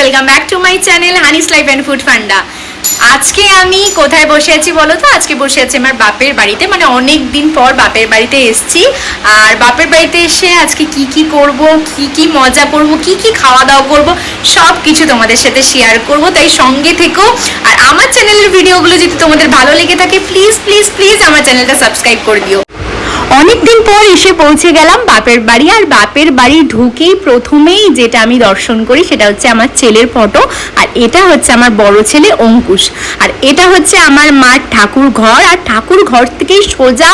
Welcome back to my channel Honey's life and food funda. আজকে আমি কোথায় বসে আছি বলো তো? আজকে বসে আছি আমার বাপের বাড়িতে, মানে অনেক দিন পর বাপের বাড়িতে এসেছি। আর বাপের বাড়িতে এসে আজকে কি কি করব, কি কি মজা করব, কি কি খাওয়া দাওয়া করব, সব কিছু তোমাদের সাথে শেয়ার করব, তাই সঙ্গে থেকো। আর আমার চ্যানেলের ভিডিওগুলো যদি তোমাদের ভালো লেগে থাকে প্লিজ প্লিজ প্লিজ আমার চ্যানেলটা সাবস্ক্রাইব করে দিও। অনেকদিন পর এসে পৌঁছে গেলাম বাপের বাড়ি। আর বাপের বাড়ি ঢুকেই প্রথমেই যেটা আমি দর্শন করি সেটা হচ্ছে আমার ছেলের ফটো, আর এটা হচ্ছে আমার বড় ছেলে অঙ্কুশ, আর এটা হচ্ছে আমার মার ঠাকুর ঘর। আর ঠাকুর ঘর থেকেই সোজা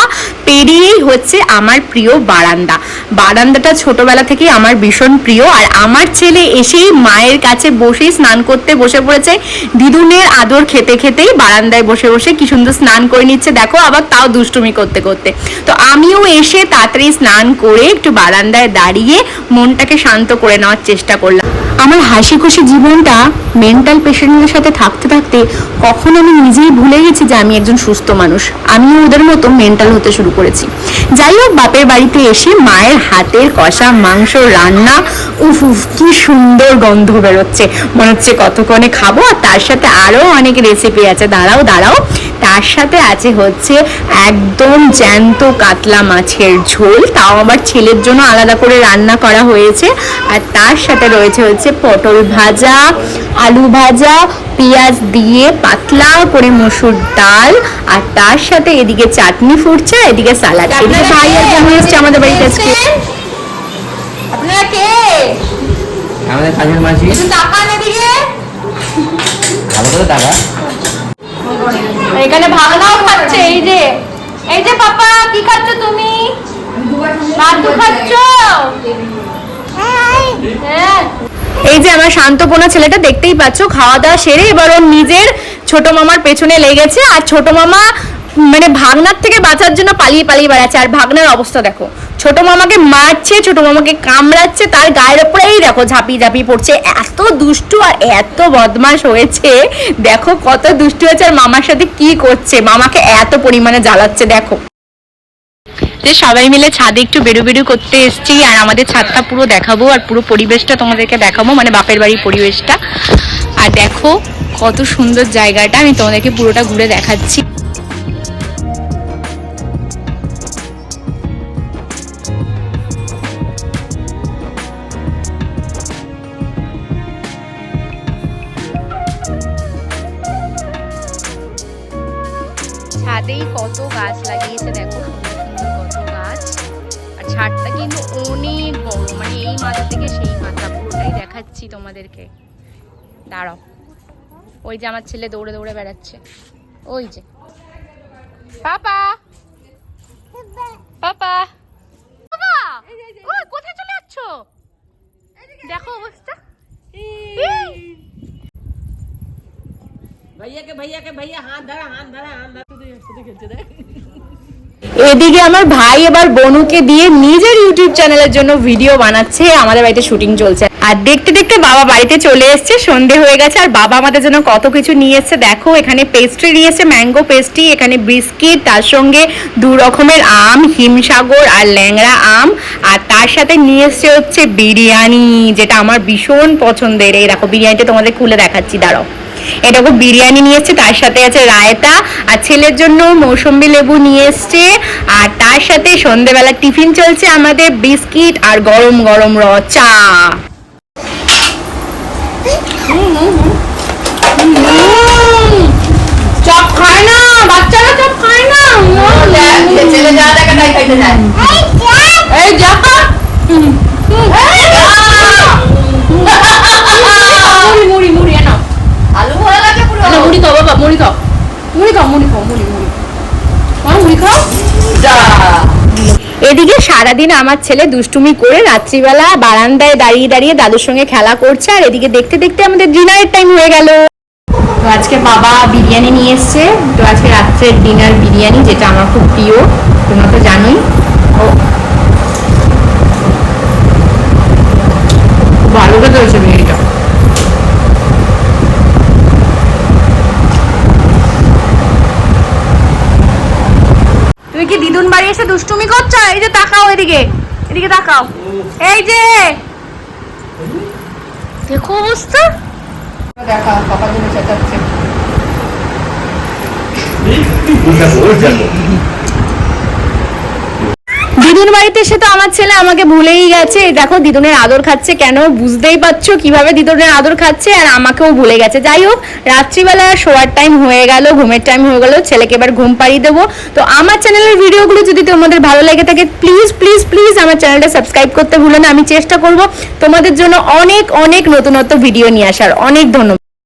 পেরিয়েই হচ্ছে আমার প্রিয় বারান্দা। বারান্দাটা ছোটবেলা থেকেই আমার ভীষণ প্রিয়। আর আমার ছেলে এসেই মায়ের কাছে বসেই স্নান করতে বসে পড়েছে। দিদুনের আদর খেতে খেতেই বারান্দায় বসে বসে কি সুন্দর স্নান করে নিচ্ছে দেখো, আবার তাও দুষ্টুমি করতে করতে। তো আমিও এসে তাড়াতাড়ি স্নান করে একটু বারান্দায় দাঁড়িয়ে মনটাকে শান্ত করে নেওয়ার চেষ্টা করলাম। আমার হাসি খুশি জীবনটা মেন্টাল পেশেন্টের সাথে থাকতে থাকতে কখন আমি নিজেই ভুলে গেছি যে আমি একজন সুস্থ মানুষ। আমিও ওদের মতো মেন্টাল হতে শুরু করেছি। যাই হোক, বাপের বাড়িতে এসে মায়ের হাতের কষা মাংস রান্না, উফ উফ কি সুন্দর গন্ধ বেরোচ্ছে, মনে হচ্ছে কতক্ষণে খাবো। আর তার সাথে আরো অনেক রেসিপি আছে, দাঁড়াও দাঁড়াও। তার সাথে আছে হচ্ছে একদম জ্যান্ত কাতলা মাছের ঝোল, তাও আমার ছেলের জন্য আলাদা করে রান্না করা হয়েছে। আর তার সাথে রয়েছে হচ্ছে পটল ভাজা, আলু ভাজা, পেঁয়াজ দিয়ে পাতলা করে মসুর ডাল, আর তার সাথে এদিকে চাটনি ফুটছে, এদিকে সালাড। এদিকে ভাই আর বোন এসছে আমাদের বাড়িতে আজকে। আপনারা কে? আমাদের কাজের মাঝি। টাকা এদিকে ভালো টাকা। এখানে ভাগনাও খাচ্ছে। এই যে পাপা, কি খাচ্ছ তুমি? মাদু খাচ্ছ? হ্যাঁ। এই যে আমার শান্তপনা ছেলেটা, দেখতেই পাচ্ছ খাওয়া দাওয়া সেরে এবার ওর নিজের ছোট মামার পেছনে লেগেছে। আর ছোট মামা মানে ভাগনার থেকে বাঁচার জন্য পালিয়ে পালিয়ে বেড়াচ্ছে। আর ভাগনার অবস্থা দেখো, ছোট মামাকে মারছে, ছোট মামাকে কামড়াচ্ছে, তার গায়ের উপরেই দেখো ঝাঁপিয়ে ঝাঁপিয়ে পড়ছে। এত দুষ্টু আর এত বদমাশ হয়েছে, দেখো কত দুষ্টু হয়েছে। আর মামার সাথে কি করছে, মামাকে এত পরিমাণে জ্বালাচ্ছে দেখো। যে সবাই মিলে ছাদে একটু বেরু বেরু করতে এসেছি, আর আমাদের ছাদটা পুরো দেখাবো আর পুরো পরিবেশটা তোমাদেরকে দেখাবো, মানে বাপের বাড়ির পরিবেশটা। আর দেখো কত সুন্দর জায়গাটা, আমি তোমাদেরকে পুরোটা ঘুরে দেখাচ্ছি। ছাদেই কত গাছ লাগিয়েছে দেখো, সুন্দর সুন্দর কত গাছ। আর ছাদটা কিন্তু অনেক বড়, মানে এই মাথা থেকে সেই মাথা পুরোটাই দেখাচ্ছি তোমাদেরকে। দাঁড়াও, ওই যে আমার ছেলে দৌড়ে দৌড়ে বেড়াচ্ছে, ওই যে পাপা পাপা বাবা, ওই কোথায় চলে যাচ্ছ? দেখো অবস্থা। এদিকে আমার ভাই এবার বনুকে দিয়ে নিজের ইউটিউব চ্যানেলের জন্য ভিডিও বানাচ্ছে। আমাদের বাড়িতে শুটিং চলছে, আর দেখতে দেখতে বাবা বাড়িতে চলে এসছে, সন্ধে হয়ে গেছে। আর বাবা আমাদের জন্য কত কিছু নিয়ে এসছে দেখো। এখানে পেস্ট্রি নিয়ে এসছে, ম্যাঙ্গো পেস্ট্রি, এখানে বিস্কিট, তার সঙ্গে 2 রকমের আম, হিমসাগর আর ল্যাংড়া আম। আর তার সাথে নিয়ে এসছে হচ্ছে বিরিয়ানি, যেটা আমার ভীষণ পছন্দের। এই দেখো বিরিয়ানিটা তোমাদের খুলে দেখাচ্ছি, দাঁড়াও। এটা খুব বিরিয়ানি নিয়ে এসছে, তার সাথে আছে রায়তা, আর ছেলের জন্য মৌসুম্বি লেবু নিয়ে এসছে। আর তার সাথে সন্ধ্যেবেলা টিফিন চলছে আমাদের বিস্কিট আর গরম গরম চা। চপ খায় না বাচ্চারা, চপ খায় না। ছেলে যা দেখে তাই খাইতে যায়। এই যা মুড়ি মুড়ি এনো, আলু ভালো লাগে পুরো। মুড়ি খাও বাবা, মুড়ি খাও, মুড়ি খাও, মুড়ি খাও, মুড়ি মুড়ি মুড়ি খাও। এদিকে সারাদিন আমার ছেলে দুষ্টুমি করে রাত্রিবেলা বারান্দায় দাঁড়িয়ে দাঁড়িয়ে দাদুর সঙ্গে খেলা করছে। আর এদিকে দেখতে দেখতে আমাদের ডিনারের টাইম হয়ে গেল। তো আজকে বাবা বিরিয়ানি নিয়ে এসছে, তো আজকে রাত্রের ডিনার বিরিয়ানি, যেটা আমার খুব প্রিয়, তোমরা তো জানোই। ও ভালো খেতে হয়েছে বিরিয়ানিটা। তুমি কি দিদুন বাড়ি এসে দুষ্টুমি করছো? এই যে তাকাও, এদিকে এদিকে তাকাও, এই যে দেখো অবস্থা। দেখা পাপা জন্য চেঁচাচ্ছে। দিদুন বাড়িতে এসে তো আমার ছেলে আমাকে ভুলেই গেছে। এই দেখো দিদুনের আদর খাচ্ছে, কেন বুঝতেই পারছো কিভাবে দিদুনের আদর খাচ্ছে, আর আমাকেও ভুলে গেছে। যাই হোক, রাত্রিবেলা শোয়ার টাইম হয়ে গেল, ঘুমের টাইম হয়ে গেল, ছেলেকে এবার ঘুম পাড়িয়ে দেবো। তো আমার চ্যানেলের ভিডিওগুলো যদি তোমাদের ভালো লেগে থাকে প্লিজ প্লিজ প্লিজ আমার চ্যানেলটা সাবস্ক্রাইব করতে ভুলো না। আমি চেষ্টা করব তোমাদের জন্য অনেক অনেক নতুনত্ব ভিডিও নিয়ে আসার। অনেক ধন্যবাদ।